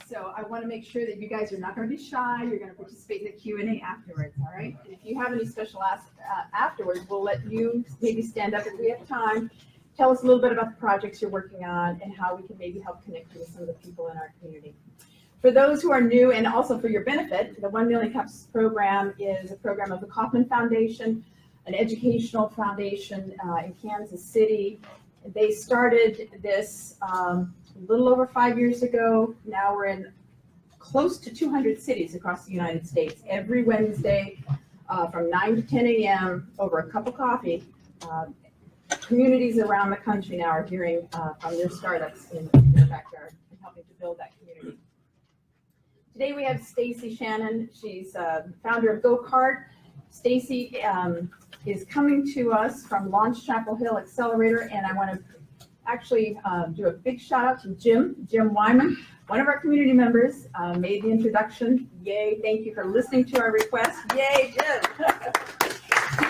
So I want to make sure that you guys are not going to be shy. You're going to participate in the Q&A afterwards, all right? And if you have any special asks afterwards, we'll let you maybe stand up if we have time. Tell us a little bit about the projects you're working on and how we can maybe help connect you with some of the people in our community. For those who are new, and also for your benefit, the 1 Million Cups program is a program of the Kauffman Foundation, an educational foundation in Kansas City. They started this a little over 5 years ago. Now we're in close to 200 cities across the United States. Every Wednesday from 9 to 10 a.m. over a cup of coffee, communities around the country now are hearing from their startups in their backyard and helping to build that community. Today we have Stacy Shannon. She's founder of GoKart. Stacy is coming to us from Launch Chapel Hill Accelerator, and I want to actually do a big shout out to Jim Wyman, one of our community members, made the introduction. Yay, thank you for listening to our request. Yay, Jim.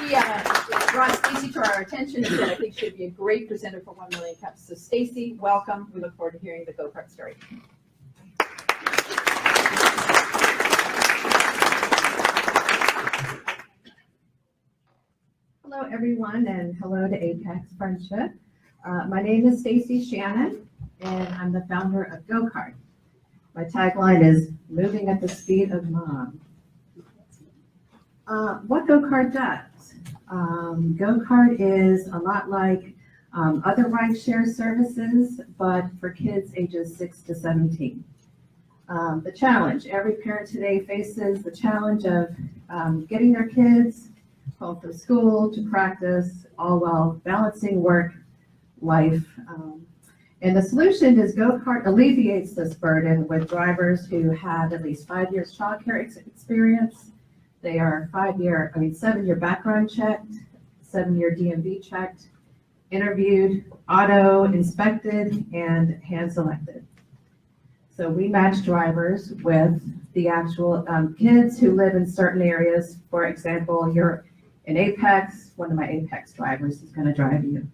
He brought Stacy to our attention and said I think she'd be a great presenter for 1 Million Cups. So Stacy, welcome. We look forward to hearing the GoKart story. Hello, everyone, and hello to Apex Friendship. My name is Stacy Shannon, and I'm the founder of GoKart. My tagline is moving at the speed of mom. What GoKart does? GoKart is a lot like other rideshare services, but for kids ages 6 to 17. The challenge, every parent today faces the challenge of getting their kids home from school to practice, all while balancing work, life. And the solution is GoKart alleviates this burden with drivers who have at least 5 years childcare experience. They are 7-year background checked, 7-year DMV checked, interviewed, auto inspected, and hand selected. So we match drivers with the actual kids who live in certain areas. For example, you're in Apex, one of my Apex drivers is going to drive you.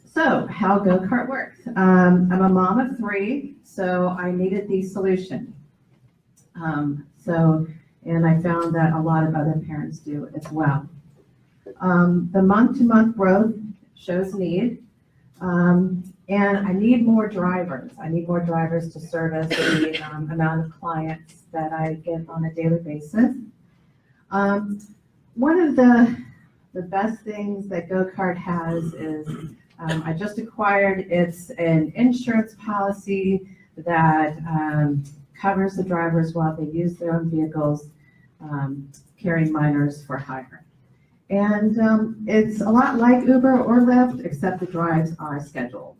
So how GoKart works. I'm a mom of 3, so I needed the solution. And I found that a lot of other parents do as well. The month-to-month growth shows need. And I need more drivers. I need more drivers to service the amount of clients that I get on a daily basis. One of the best things that GoKart has is I just acquired, it's an insurance policy that covers the drivers while they use their own vehicles, carrying minors for hire. And it's a lot like Uber or Lyft, except the drives are scheduled.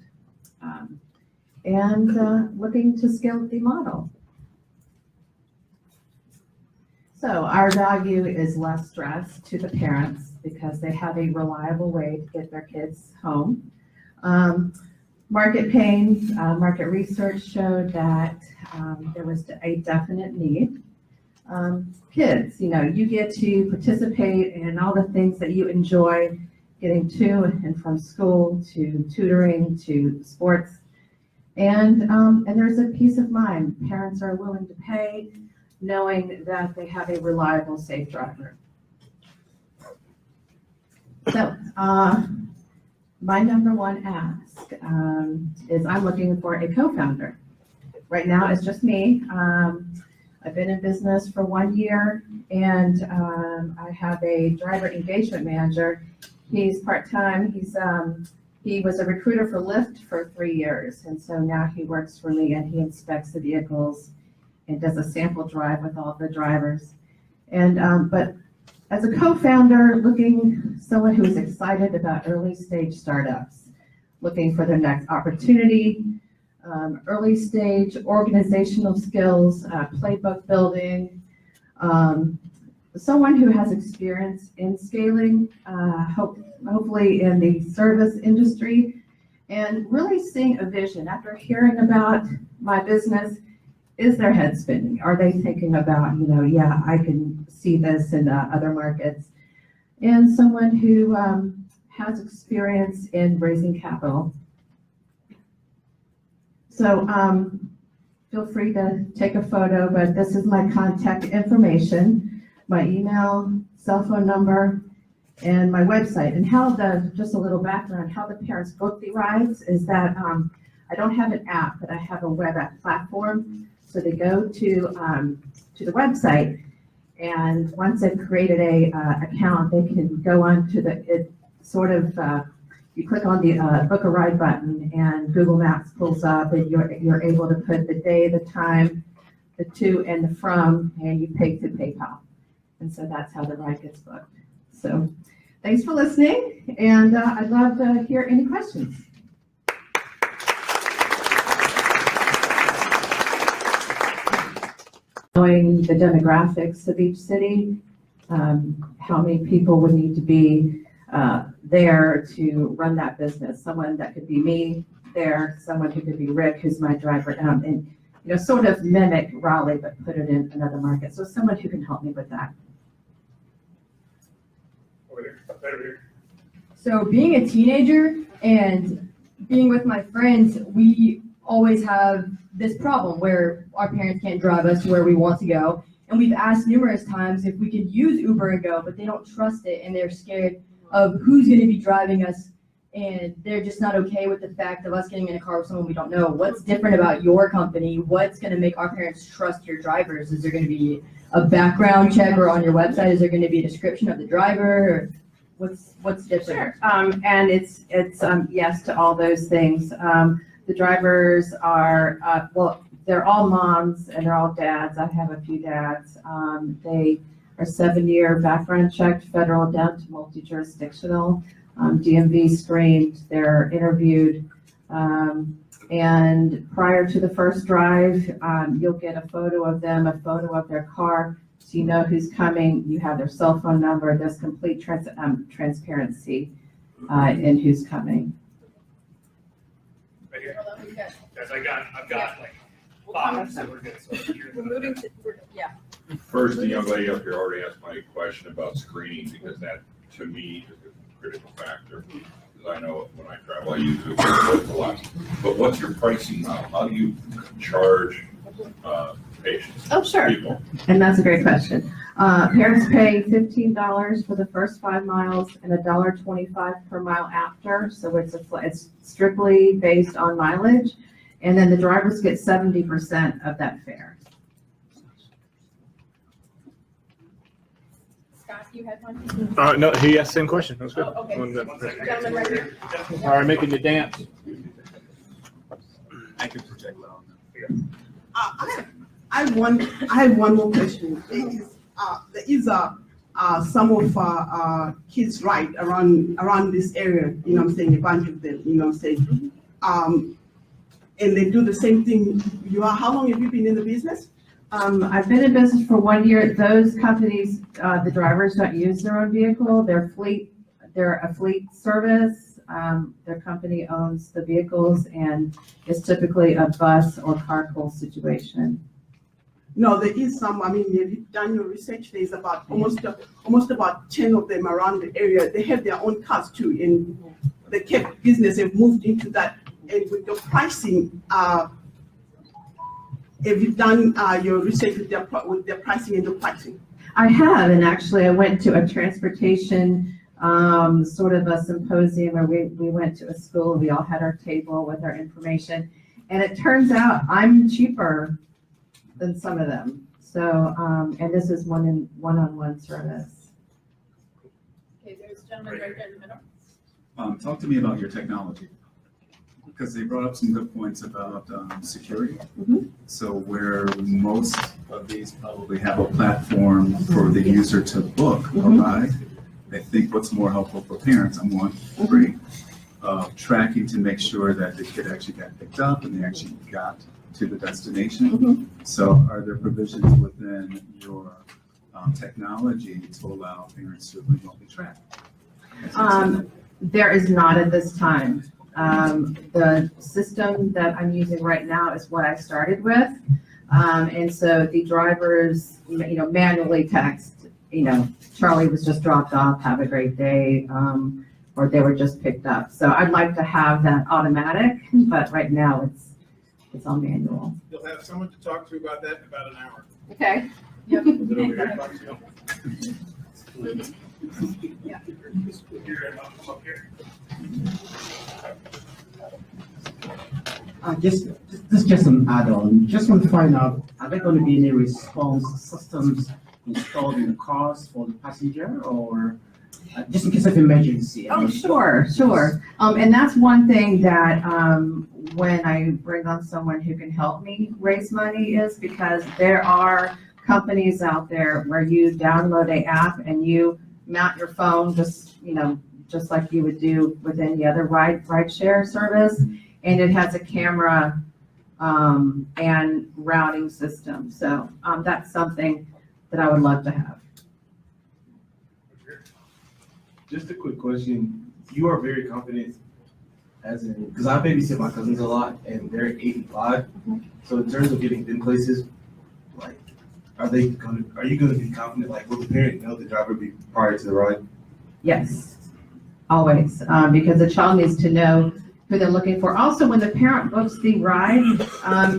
Looking to scale the model. So our value is less stress to the parents because they have a reliable way to get their kids home. Market pains, market research showed that there was a definite need. Kids, you get to participate in all the things that you enjoy, getting to and from school, to tutoring, to sports. And there's a peace of mind. Parents are willing to pay, knowing that they have a reliable, safe driver. So, my number one ask is I'm looking for a co-founder. Right now, it's just me. I've been in business for 1 year, and I have a driver engagement manager. He's part-time. He was a recruiter for Lyft for 3 years, and so now he works for me, and he inspects the vehicles and does a sample drive with all the drivers. And but as a co-founder, someone who is excited about early stage startups, looking for their next opportunity, early stage organizational skills, playbook building, someone who has experience in scaling, hopefully in the service industry, and really seeing a vision. After hearing about my business, is their head spinning? Are they thinking about, yeah, I can see this in other markets? And someone who has experience in raising capital. So feel free to take a photo, but this is my contact information, my email, cell phone number, and my website. And just a little background, how the parents book the rides is that I don't have an app, but I have a web app platform. So they go to the website, and once they've created a account, they can go on to you click on the book a ride button, and Google Maps pulls up, and you're able to put the day, the time, the to, and the from, and you pay through PayPal. And so that's how the ride gets booked. So thanks for listening, and I'd love to hear any questions. Knowing the demographics of each city, how many people would need to be there to run that business. Someone that could be me there, someone who could be Rick, who's my driver, and sort of mimic Raleigh, but put it in another market. So someone who can help me with that. So being a teenager and being with my friends, we always have this problem where our parents can't drive us to where we want to go. And we've asked numerous times if we could use Uber and Go, but they don't trust it and they're scared of who's going to be driving us. And they're just not okay with the fact of us getting in a car with someone we don't know. What's different about your company? What's going to make our parents trust your drivers? Is there going to be a background check, or on your website, is there going to be a description of the driver? Or what's different? Sure. And it's yes to all those things. The drivers are, they're all moms and they're all dads. I have a few dads. They are 7-year background checked, federal down to multi-jurisdictional, DMV screened, they're interviewed. And prior to the first drive, you'll get a photo of them, a photo of their car, so you know who's coming. You have their cell phone number. There's complete transparency in who's coming. Right here. Hold on, we've got- Guys, I've got like We'll come 5, to so them. we're good. So We're moving to, yeah. First, the young lady up here already asked my question about screening, because that, to me, is a critical factor. Because I know when I travel, I use it a lot. But what's your pricing now? How do you charge patients? Oh, sure. People? And that's a great question. Parents pay $15 for the first 5 miles and $1.25 per mile after. So it's strictly based on mileage. And then the drivers get 70% of that fare. Scott, you had one? No, he asked the same question. That's good. Oh, okay. One second. Gentleman right here. All right, making you dance. I can project that on I have one more question. There is some of our kids ride around this area, a bunch of them, and they do the same thing you are. How long have you been in the business? I've been in business for 1 year. Those companies, the drivers don't use their own vehicle. They're a fleet service. Their company owns the vehicles, and it's typically a bus or carpool situation. No, there is some. You've done your research. There's about almost about 10 of them around the area. They have their own cars too, and the kept business have moved into that. And with the pricing, have you done your research with their pricing and the pricing? I have, and actually I went to a transportation sort of a symposium where we went to a school. We all had our table with our information, and it turns out I'm cheaper than some of them. So, and this is one-on-one service. Okay, there's a gentleman right there in the middle. Talk to me about your technology, because they brought up some good points about security. Mhm. So where most of these probably have a platform for the user to book a ride, I think what's more helpful for parents, I'm one, great, tracking to make sure that the kid actually got picked up and they actually got to the destination. So are there provisions within your technology to allow parents to remotely track? There is not at this time. The system that I'm using right now is what I started with. And so the drivers, manually text, Charlie was just dropped off, have a great day, or they were just picked up. So I'd like to have that automatic, but right now it's all manual. You'll have someone to talk to about that in about an hour. Okay. Is it over here, Foxville? Yeah. Here, and I'll come up here. Just an add-on. Just want to find out, are there going to be any response systems installed in the cars for the passenger, or just in case of emergency? Oh, sure. And that's one thing that, when I bring on someone who can help me raise money is because there are companies out there where you download an app and you mount your phone just like you would do with any other ride share service. And it has a camera, and routing system. So, that's something that I would love to have. Just a quick question. You are very confident, as in, because I babysit my cousins a lot, and they're 85. So in terms of getting them places, like, are you gonna be confident? Like, will the parent know the driver prior to the ride? Yes, always, because the child needs to know who they're looking for. Also, when the parent books the ride,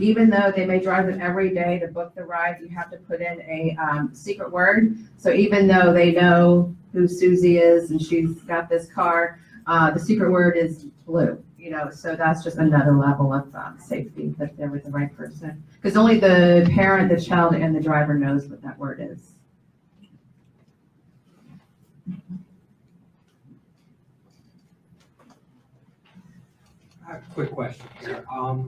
even though they may drive them every day to book the ride, you have to put in a secret word. So even though they know who Susie is and she's got this car, the secret word is blue. So that's just another level of safety that they're with the right person. Because only the parent, the child, and the driver knows what that word is. I have a quick question here. How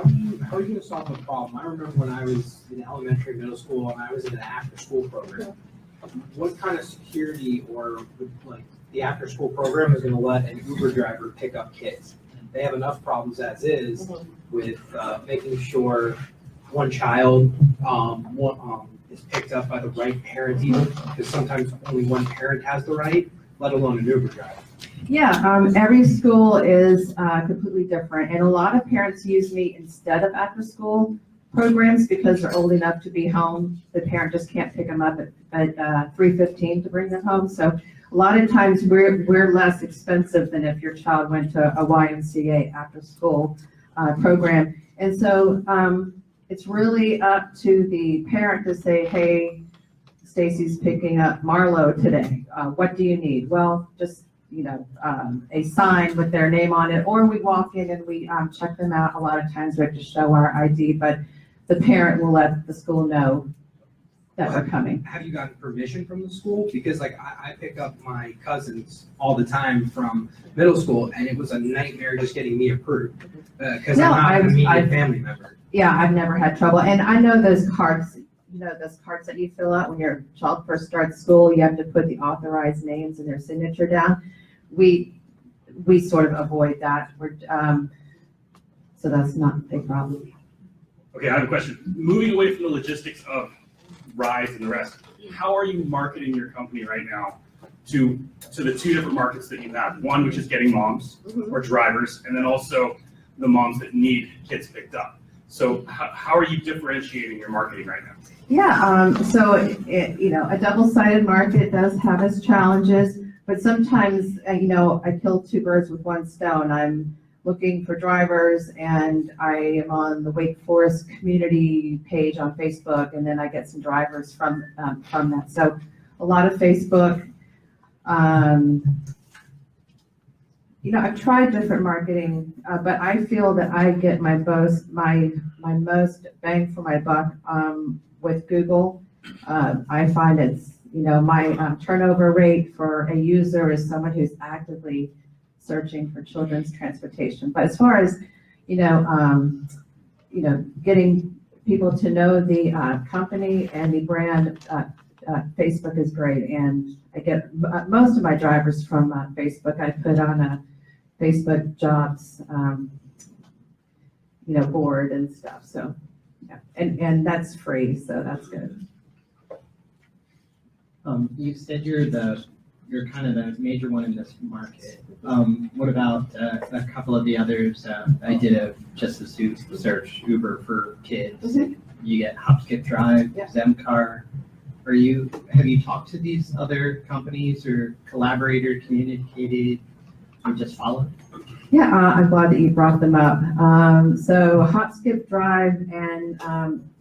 are you gonna solve the problem? I remember when I was in elementary, middle school, and I was in an after-school program. What kind of security or like the after-school program is gonna let an Uber driver pick up kids? They have enough problems as is with making sure one child is picked up by the right parent even, because sometimes only one parent has the right, let alone an Uber driver. Yeah, every school is completely different, and a lot of parents use me instead of after-school programs because they're old enough to be home. The parent just can't pick them up at 3:15 to bring them home. So a lot of times we're less expensive than if your child went to a YMCA after-school program. And so it's really up to the parent to say, hey, Stacy's picking up Marlo today. What do you need? Well, just a sign with their name on it, or we walk in and we check them out. A lot of times we have to show our ID, but the parent will let the school know that we're coming. Have you gotten permission from the school? Because like I pick up my cousins all the time from middle school, and it was a nightmare just getting me approved because I'm not an immediate family member. Yeah, I've never had trouble, and I know those cards. Those cards that you fill out when your child first starts school, you have to put the authorized names and their signature down. We sort of avoid that. So that's not a big problem. Okay, I have a question. Moving away from the logistics of rides and the rest, how are you marketing your company right now to the two different markets that you have? One, which is getting moms or drivers, and then also the moms that need kids picked up. So how are you differentiating your marketing right now? Yeah, so a double-sided market does have its challenges, but sometimes, I kill two birds with one stone. I'm looking for drivers, and I am on the Wake Forest community page on Facebook, and then I get some drivers from that. So a lot of Facebook. I've tried different marketing, but I feel that I get my most bang for my buck with Google. I find it's, my turnover rate for a user is someone who's actively searching for children's transportation. But as far as, getting people to know the company and the brand, Facebook is great. And I get most of my drivers from Facebook. I put on a Facebook jobs, board and stuff. So, yeah, and that's free, so that's good. You said you're kind of the major one in this market. What about a couple of the others? I did just a search Uber for kids. You get Hop Skip Drive, Zemcar. Have you talked to these other companies or collaborated, communicated, or just followed? Yeah, I'm glad that you brought them up. So Hop, Skip, Drive and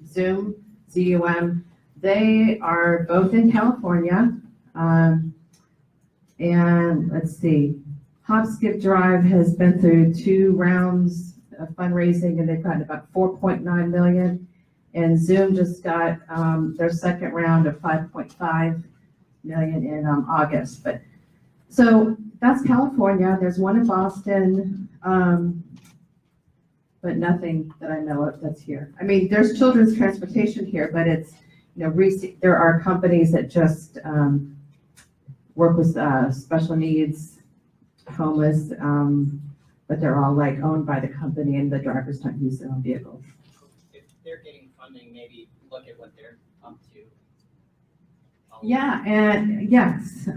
Zoom, ZUM, they are both in California. And let's see, Hop, Skip, Drive has been through 2 rounds of fundraising and they've gotten about 4.9 million. And Zoom just got their second round of 5.5 million in August. But so that's California. There's one in Boston, but nothing that I know of that's here. I mean, there's children's transportation here, but it's, there are companies that just work with special needs, homeless, but they're all like owned by the company and the drivers don't use their own vehicles. If they're getting funding, maybe look at what they're up to. Yeah, and yes,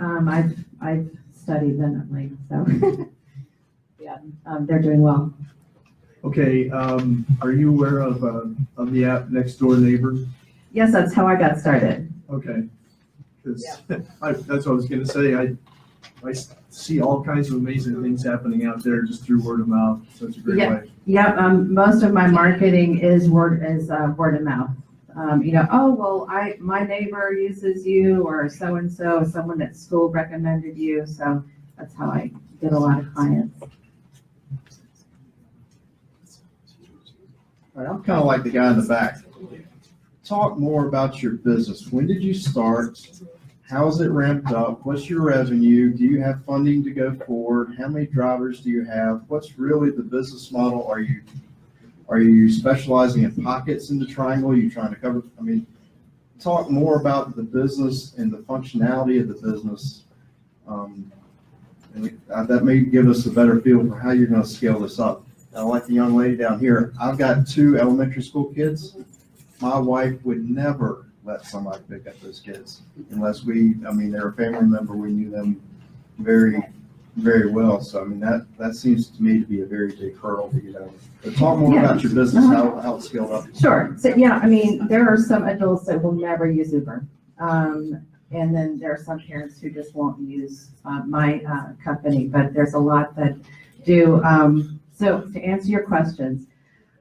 I've studied them at length, so yeah, they're doing well. Okay, are you aware of the app Next Door Neighbor? Yes, that's how I got started. Okay, because that's what I was gonna say. I see all kinds of amazing things happening out there just through word of mouth. Such a great way. Yeah, most of my marketing is word of mouth. Oh, well, my neighbor uses you, or so-and-so, someone at school recommended you. So that's how I get a lot of clients. All right, I'm kind of like the guy in the back. Talk more about your business. When did you start? How is it ramped up? What's your revenue? Do you have funding to go forward? How many drivers do you have? What's really the business model? Are you specializing in pockets in the triangle? Are you trying to cover? I mean, talk more about the business and the functionality of the business. And that may give us a better feel for how you're going to scale this up. Now, like the young lady down here, I've got 2 elementary school kids. My wife would never let somebody pick up those kids unless they're a family member. We knew them very, very well. So, I mean, that seems to me to be a very big hurdle to get over. But talk more about your business, how it's scaled up. Sure. So, yeah, I mean, there are some adults that will never use Uber. And then there are some parents who just won't use my company, but there's a lot that do. So to answer your questions,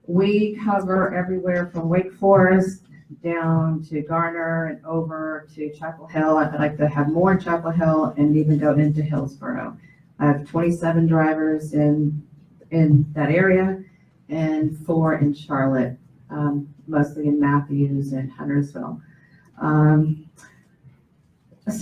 we cover everywhere from Wake Forest down to Garner and over to Chapel Hill. I'd like to have more in Chapel Hill and even go into Hillsborough. I have 27 drivers in that area and 4 in Charlotte, mostly in Matthews and Huntersville. As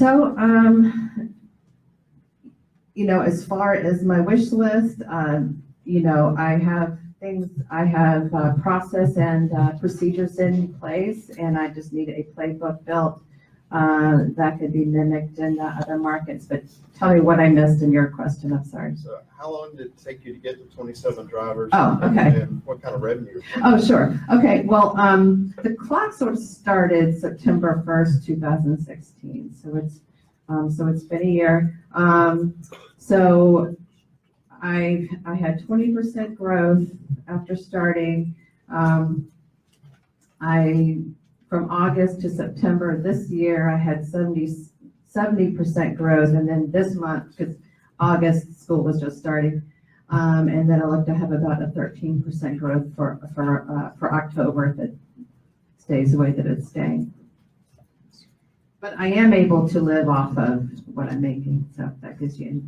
far as my wish list, I have things, I have process and procedures in place, and I just need a playbook built that could be mimicked in other markets. But tell me what I missed in your question. I'm sorry. So how long did it take you to get to 27 drivers? Oh, okay. And what kind of revenue? Oh, sure. Okay. Well, the clock sort of started September 1st, 2016. So it's been a year. So I had 20% growth after starting. From August to September this year, I had 70% growth, and then this month, because August school was just starting, and then I look to have about a 13% growth for October if it stays the way that it's staying. But I am able to live off of what I'm making, so if that gives you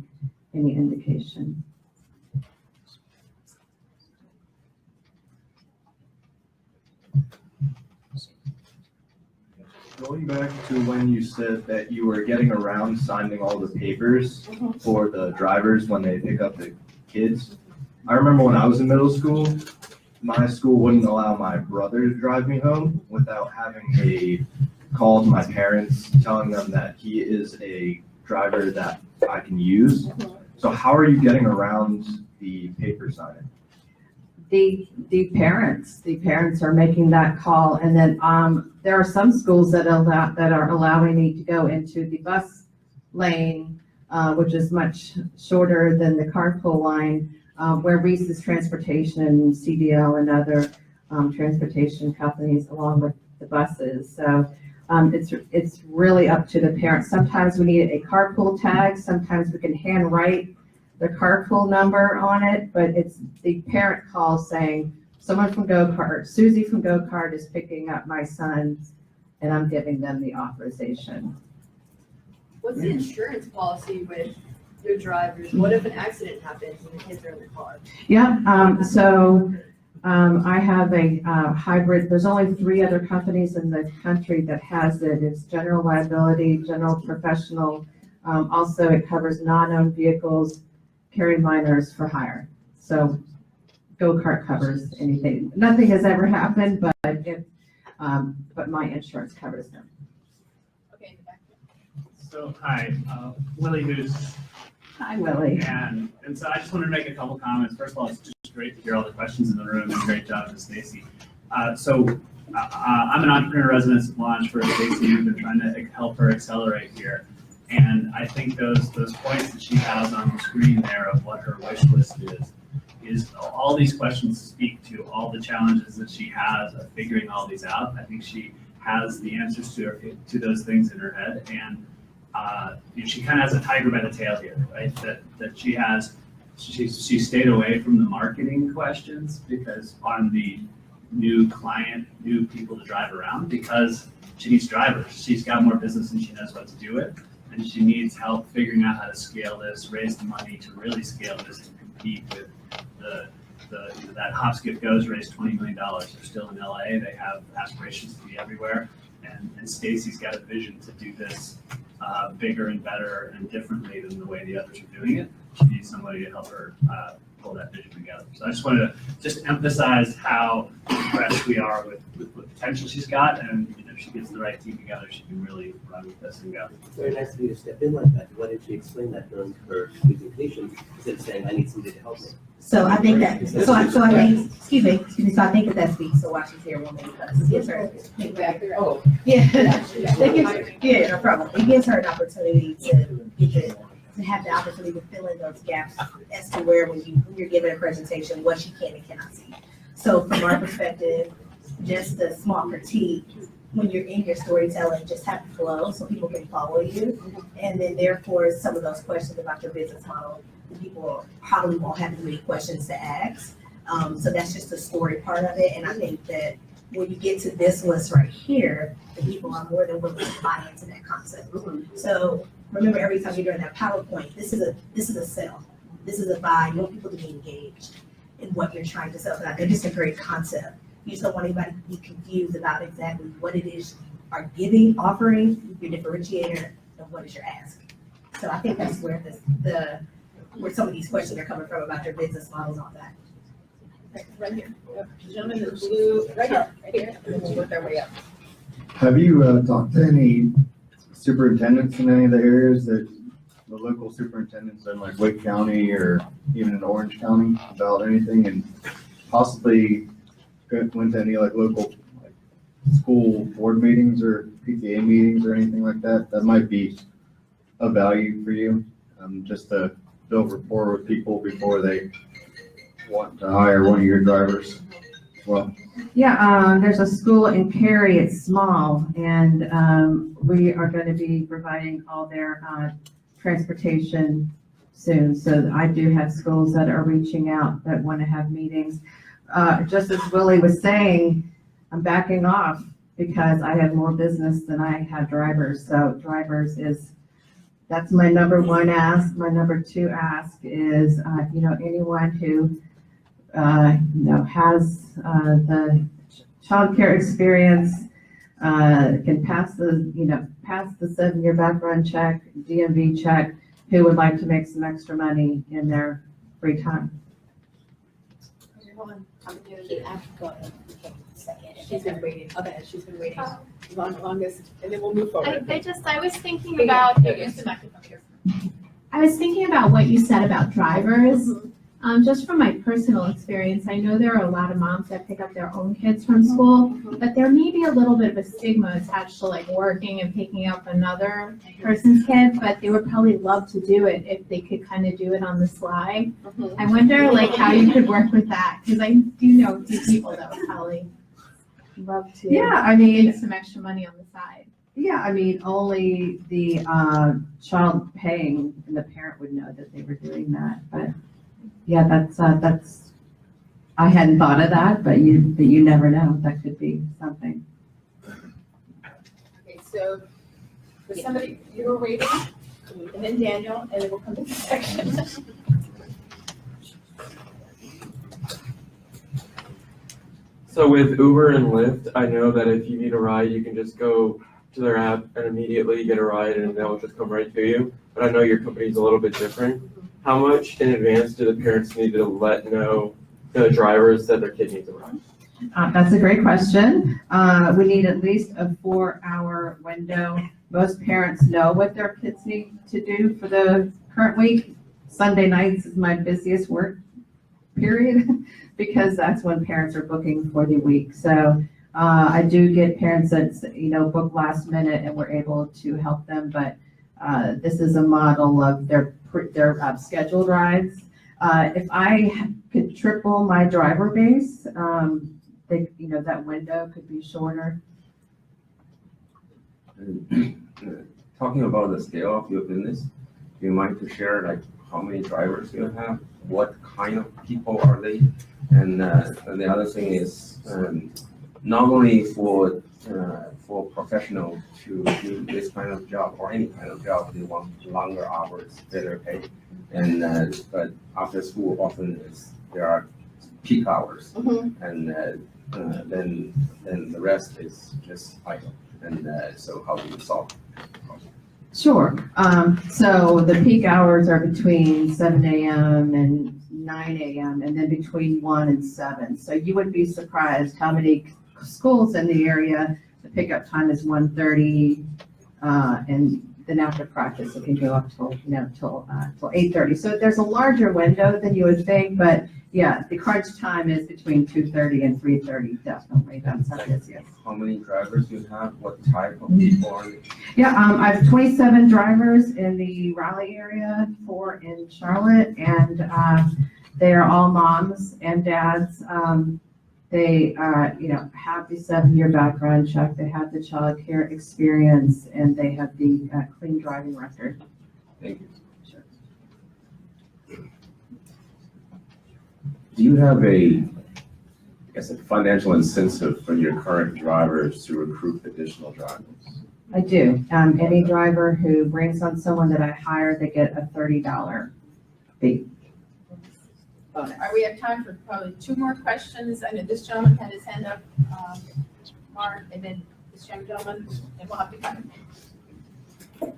any indication. Going back to when you said that you were getting around signing all the papers for the drivers when they pick up the kids, I remember when I was in middle school, my school wouldn't allow my brother to drive me home without having a call to my parents telling them that he is a driver that I can use. So how are you getting around the paper signing? The parents are making that call, and then there are some schools that are allowing me to go into the bus lane, which is much shorter than the carpool line, where Reese's Transportation, CDL, and other transportation companies, along with the buses. So it's really up to the parents. Sometimes we need a carpool tag. Sometimes we can handwrite the carpool number on it, but it's the parent call saying, someone from GoKart, Susie from GoKart is picking up my son, and I'm giving them the authorization. What's the insurance policy with your drivers? What if an accident happens and the kids are in the car? Yeah, I have a hybrid, there's only 3 other companies in the country that has it. It's general liability, general professional. Also, it covers non-owned vehicles, carry minors for hire. So GoKart covers anything. Nothing has ever happened, but my insurance covers them. Okay, in the back. So, hi, Willie Hoos. Hi, Willie. And so I just wanted to make a couple comments. First of all, it's just great to hear all the questions in the room, and great job to Stacy. I'm an entrepreneur residence at launch for Stacy. We've been trying to help her accelerate here. And I think those points that she has on the screen there of what her wish list is all these questions speak to all the challenges that she has of figuring all these out. I think she has the answers to those things in her head, and she kind of has a tiger by the tail here, right? That she stayed away from the marketing questions because on the new client, new people to drive around, because she needs drivers. She's got more business and she knows what to do with, and she needs help figuring out how to scale this, raise the money to really scale this to compete with that Hop Skip Goes raised $20 million. They're still in LA. They have aspirations to be everywhere, and Stacy's got a vision to do this bigger and better and differently than the way the others are doing it. She needs somebody to help her pull that vision together. So I just wanted to emphasize how impressed we are with the potential she's got, and if she gets the right team together, she can really run with this and go. Very nice of you to step in like that. Why didn't she explain that during her presentation instead of saying, I need somebody to help me? So I think that, so I think, excuse me, so I think that speaks to why she's here, woman, because it gives her, Oh, yeah, it gives her, yeah, no problem. It gives her an opportunity to have the opportunity to fill in those gaps as to where when you're giving a presentation, what she can and cannot see. So from our perspective, just a small critique, when you're in your storytelling, just have to flow so people can follow you. And then therefore, some of those questions about your business model, people probably won't have as many questions to ask. So that's just the story part of it. And I think that when you get to this list right here, the people are more than willing to buy into that concept. So remember, every time you're doing that PowerPoint, this is a sell. This is a buy. You want people to be engaged in what you're trying to sell. And I think it's a great concept. You just don't want anybody to be confused about exactly what it is you are giving, offering, your differentiator, and what is your ask. So I think that's where where some of these questions are coming from about your business model and all that. right here. The gentleman in blue, right here, and then we'll work our way up. Have you talked to any superintendents in any of the areas that the local superintendents in like Wake County or even in Orange County about anything, and possibly went to any like local like school board meetings or PTA meetings or anything like that? That might be of value for you, just to build rapport with people before they want to hire one of your drivers as well. Yeah, there's a school in Cary, it's small, and we are going to be providing all their transportation soon. So I do have schools that are reaching out that want to have meetings. Just as Willie was saying, I'm backing off because I have more business than I have drivers. So drivers that's my number one ask. My number two ask is, anyone who has the childcare experience, can pass the 7-year background check, DMV check, who would like to make some extra money in their free time. She's been waiting. Okay, she's been waiting longest, and then we'll move forward. I was thinking about what you said about drivers. Just from my personal experience, I know there are a lot of moms that pick up their own kids from school, but there may be a little bit of a stigma attached to like working and picking up another person's kid, but they would probably love to do it if they could kind of do it on the slide. I wonder like how you could work with that, because I do know a few people that would probably love to Yeah, I mean, make some extra money on the side. Yeah, I mean, only the child paying and the parent would know that they were doing that, but yeah, that's, I hadn't thought of that, but you never know, that could be something. Okay, so for somebody, you were waiting, and then Daniel, and then we'll come to the section. So with Uber and Lyft, I know that if you need a ride, you can just go to their app and immediately get a ride and they'll just come right to you. But I know your company's a little bit different. How much in advance do the parents need to let know the drivers that their kid needs a ride? That's a great question. We need at least a 4-hour window. Most parents know what their kids need to do for the current week. Sunday nights is my busiest work period because that's when parents are booking for the week. So I do get parents that, book last minute and we're able to help them, but this is a model of their scheduled rides. If I could triple my driver base, that window could be shorter. Talking about the scale of your business, do you mind to share like how many drivers you have? What kind of people are they? And the other thing is, normally for professionals to do this kind of job or any kind of job, they want longer hours, better pay. And but after school, often there are peak hours, and then the rest is just idle. And so how do you solve it? Sure. So the peak hours are between 7 a.m. and 9 a.m. and then between 1 and 7. So you would be surprised how many schools in the area, the pickup time is 1:30, and then after practice, it can go up till 8:30. So there's a larger window than you would think, but yeah, the crunch time is between 2:30 and 3:30, definitely. That's how it is, yes. How many drivers you have? What type of people are they? Yeah, I have 27 drivers in the Raleigh area, 4 in Charlotte, and they are all moms and dads. They have the 7-year background check, they have the childcare experience, and they have the clean driving record. Thank you. Do you have a financial incentive for your current drivers to recruit additional drivers? I do. Any driver who brings on someone that I hire, they get a $30 fee. All right, we have time for probably 2 more questions. I know this gentleman had his hand up, Mark, and then this young gentleman, and we'll have to kind of.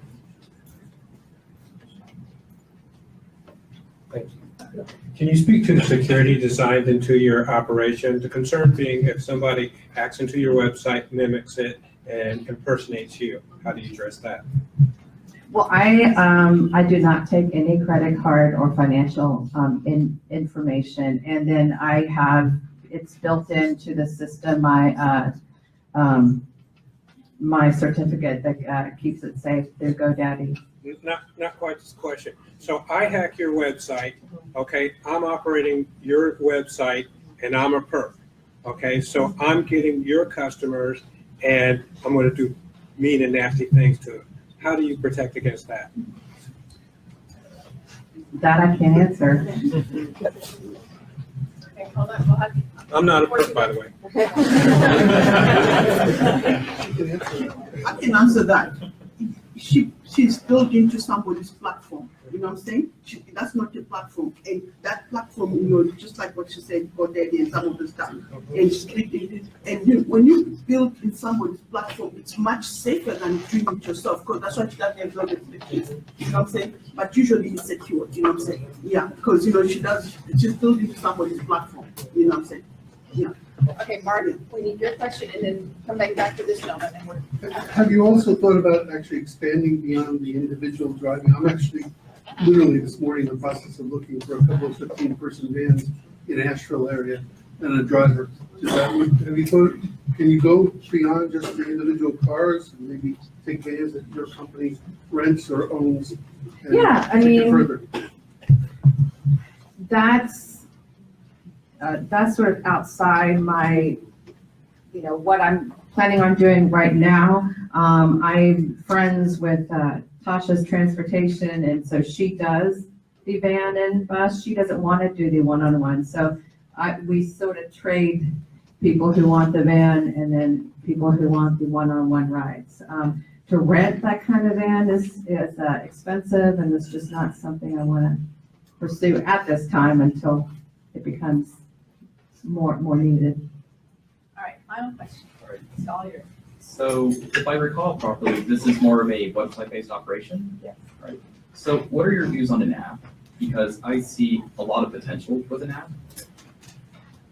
Thank you. Can you speak to the security designed into your operation? The concern being if somebody hacks into your website, mimics it, and impersonates you, how do you address that? Well, I do not take any credit card or financial information, and then it's built into the system, my certificate that keeps it safe through GoDaddy. Not quite this question. So I hack your website, okay? I'm operating your website and I'm a perp, okay? So I'm getting your customers and I'm going to do mean and nasty things to them. How do you protect against that? That I can't answer. Okay, hold on, we'll have to. I'm not a perp, by the way. I can answer that. She's built into somebody's platform. You know what I'm saying? That's not your platform. And that platform, just like what she said, GoDaddy and some of the stuff. And when you build in somebody's platform, it's much safer than doing it yourself. Because that's what she does in the kids. You know what I'm saying? But usually it's secure. You know what I'm saying? Yeah. Because she's built into somebody's platform. You know what I'm saying? Yeah. Okay, Mark, we need your question and then come back to this gentleman. And Have you also thought about actually expanding beyond the individual driving? I'm actually literally this morning in the process of looking for a couple of 15-person vans in Asheville area and a driver. Have you thought, can you go beyond just the individual cars and maybe take vans that your company rents or owns? And Yeah, I take it mean, further? that's sort of outside my what I'm planning on doing right now, I'm friends with Tasha's Transportation, and so she does the van and bus. She doesn't want to do the one-on-one, so we sort of trade people who want the van and then people who want the one-on-one rides. To rent that kind of van is expensive, and it's just not something I want to pursue at this time until it becomes more needed. All right, final question. All right. It's all yours. So if I recall properly, this is more of a website-based operation? Yes. Right. So what are your views on an app? Because I see a lot of potential with an app.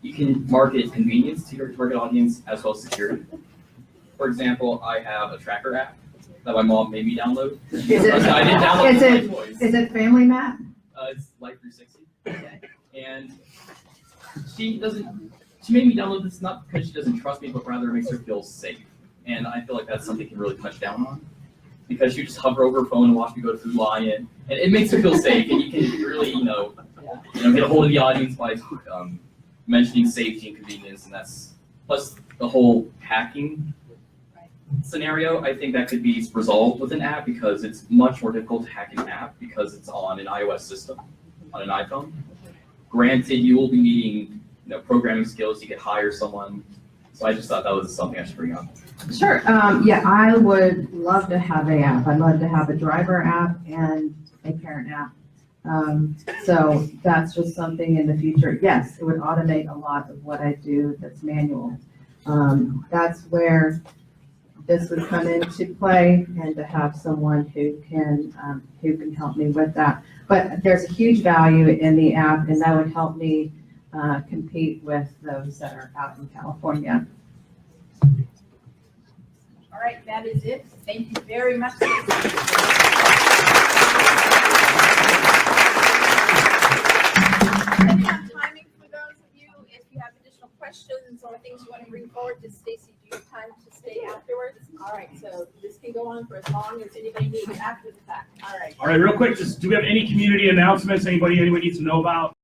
You can market convenience to your target audience as well as security. For example, I have a tracker app that my mom made me download. Is it, I didn't download it for my voice. is it Family Map? It's Life 360. And she made me download this not because she doesn't trust me, but rather it makes her feel safe. And I feel like that's something you can really touch down on. Because you just hover over her phone and watch me go to Food Lion, and it makes her feel safe, and you can really, get a hold of the audience by mentioning safety and convenience, and that's, plus the whole hacking scenario, I think that could be resolved with an app because it's much more difficult to hack an app because it's on an iOS system, on an iPhone. Granted, you will be needing, programming skills, you could hire someone, so I just thought that was something I should bring up. Sure. Yeah, I would love to have an app. I'd love to have a driver app and a parent app. So that's just something in the future. Yes, it would automate a lot of what I do that's manual. That's where this would come into play, and to have someone who can help me with that. But there's a huge value in the app, and that would help me compete with those that are out in California. All right, that is it. Thank you very much. Depending on timing for those of you, if you have additional questions or things you want to bring forward to Stacy, do you have time to stay afterwards? All right, so this can go on for as long as anybody needs after the fact. All right. All right, real quick, just do we have any community announcements? Anybody needs to know about?